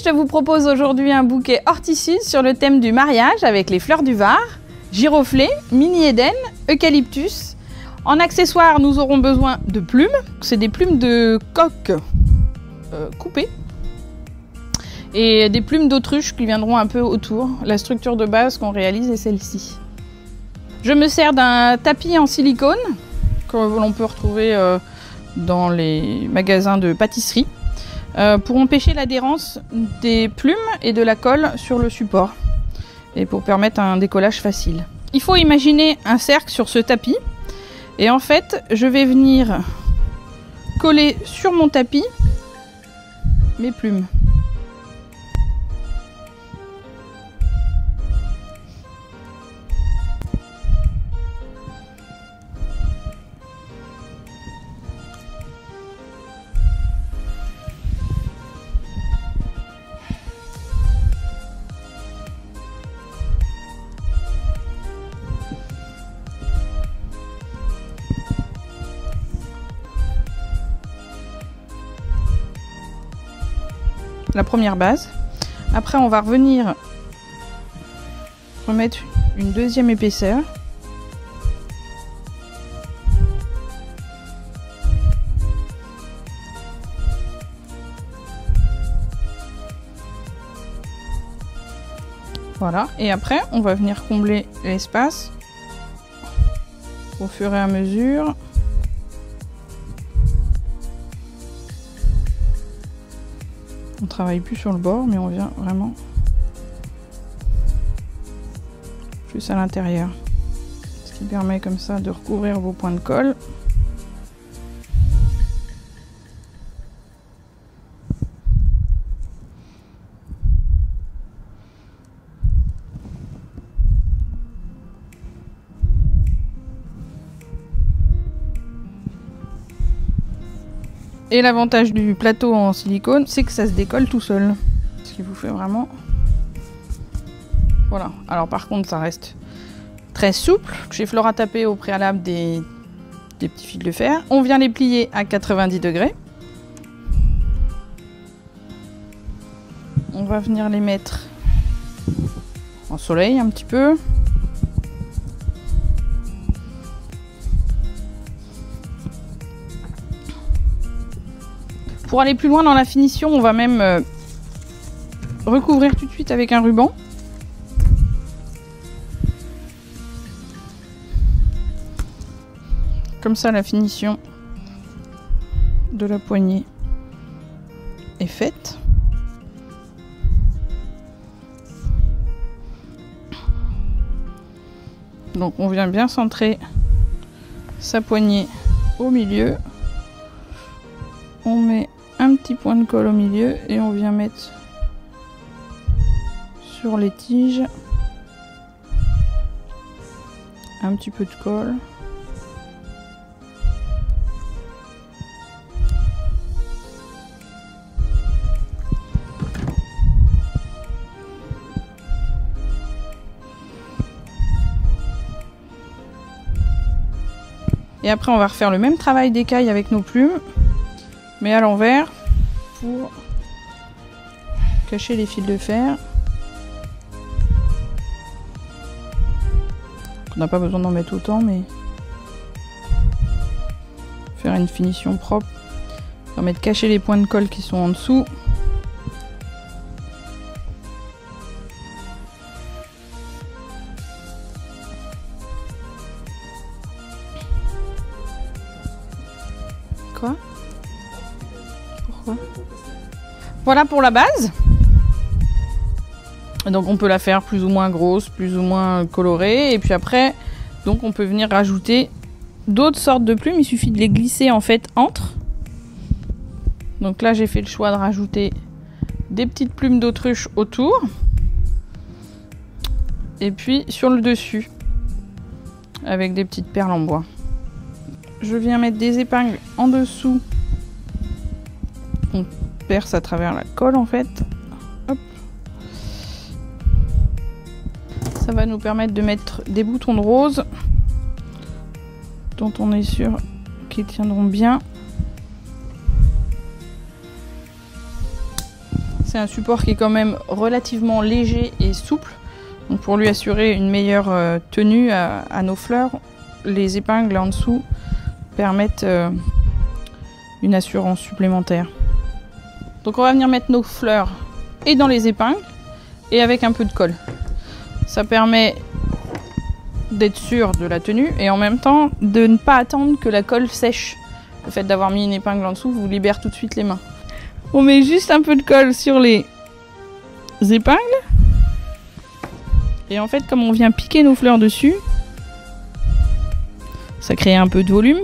je vous propose aujourd'hui un bouquet horticide sur le thème du mariage avec les fleurs du Var, giroflée, mini-éden, eucalyptus. En accessoires, nous aurons besoin de plumes. C'est des plumes de coq coupées et des plumes d'autruche qui viendront un peu autour. La structure de base qu'on réalise est celle-ci. Je me sers d'un tapis en silicone que l'on peut retrouver dans les magasins de pâtisserie pour empêcher l'adhérence des plumes et de la colle sur le support et pour permettre un décollage facile. Il faut imaginer un cercle sur ce tapis et en fait je vais venir coller sur mon tapis mes plumes. La première base. Après, on va revenir remettre une deuxième épaisseur. Voilà. Et après, on va venir combler l'espace au fur et à mesure. On travaille plus sur le bord, mais on vient vraiment plus à l'intérieur. Ce qui permet comme ça de recouvrir vos points de colle. Et l'avantage du plateau en silicone, c'est que ça se décolle tout seul. Ce qui vous fait vraiment... Voilà. Alors par contre, ça reste très souple. J'ai Flora tapé au préalable des petits fils de fer. On vient les plier à 90 degrés. On va venir les mettre en soleil un petit peu. Pour aller plus loin dans la finition, on va même recouvrir tout de suite avec un ruban. Comme ça, la finition de la poignée est faite. Donc on vient bien centrer sa poignée au milieu. On met un petit point de colle au milieu et on vient mettre sur les tiges un petit peu de colle. Et après on va refaire le même travail d'écaille avec nos plumes, mais à l'envers pour cacher les fils de fer. On n'a pas besoin d'en mettre autant, mais faire une finition propre permet de cacher les points de colle qui sont en dessous. Quoi ? Pourquoi ? Voilà pour la base. Donc on peut la faire plus ou moins grosse, plus ou moins colorée. Et puis après, donc on peut venir rajouter d'autres sortes de plumes. Il suffit de les glisser en fait entre. Donc là j'ai fait le choix de rajouter des petites plumes d'autruche autour. Et puis sur le dessus, avec des petites perles en bois. Je viens mettre des épingles en dessous. On perce à travers la colle en fait. Hop. Ça va nous permettre de mettre des boutons de rose dont on est sûr qu'ils tiendront bien. c'est un support qui est quand même relativement léger et souple. Donc pour lui assurer une meilleure tenue à nos fleurs, les épingles en dessous permettent une assurance supplémentaire. Donc on va venir mettre nos fleurs et dans les épingles et avec un peu de colle. Ça permet d'être sûr de la tenue et en même temps de ne pas attendre que la colle sèche. Le fait d'avoir mis une épingle en dessous vous libère tout de suite les mains. On met juste un peu de colle sur les épingles. Et en fait, comme on vient piquer nos fleurs dessus, ça crée un peu de volume.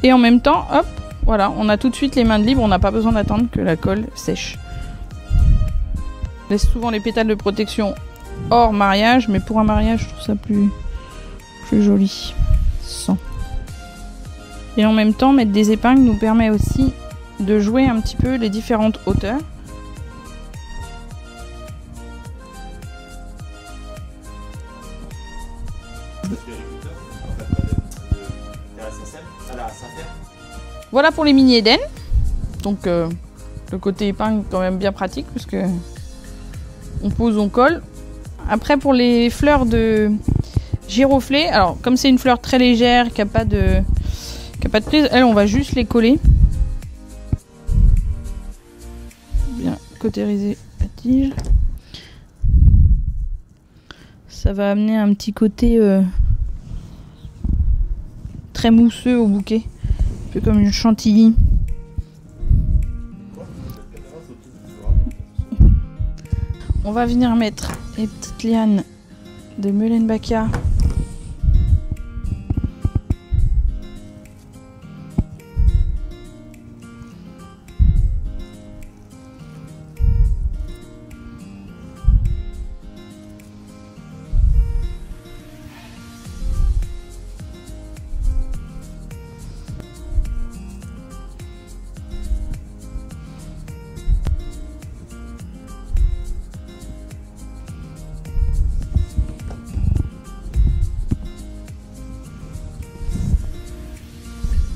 Et en même temps, hop, voilà, on a tout de suite les mains libres, on n'a pas besoin d'attendre que la colle sèche. Je laisse souvent les pétales de protection hors mariage, mais pour un mariage, je trouve ça plus joli. Sans. Et en même temps, mettre des épingles nous permet aussi de jouer un petit peu les différentes hauteurs. Voilà pour les mini Eden. Donc le côté épingle quand même bien pratique puisque on pose, on colle. Après pour les fleurs de giroflée, alors comme c'est une fleur très légère qui n'a pas de prise, elles on va juste les coller. Bien cautériser la tige. Ça va amener un petit côté très mousseux au bouquet, un peu comme une chantilly. On va venir mettre les petites lianes de Meulenbachia.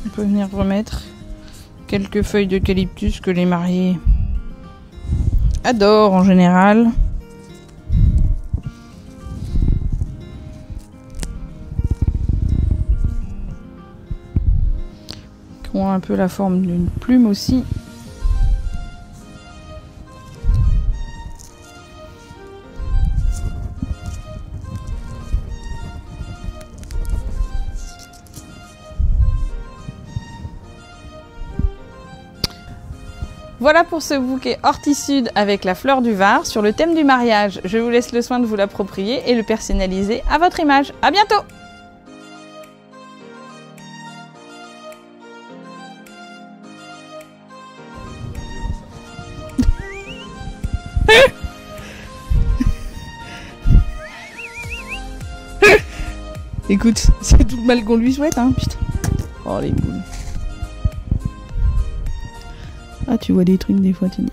On peut venir remettre quelques feuilles d'eucalyptus que les mariés adorent en général. Qui ont un peu la forme d'une plume aussi. Voilà pour ce bouquet Hortisud avec la fleur du Var sur le thème du mariage. Je vous laisse le soin de vous l'approprier et le personnaliser à votre image. À bientôt! Écoute, c'est tout le mal qu'on lui souhaite, hein, putain. Oh les boules. Ah, tu vois des trucs des fois, tu dis.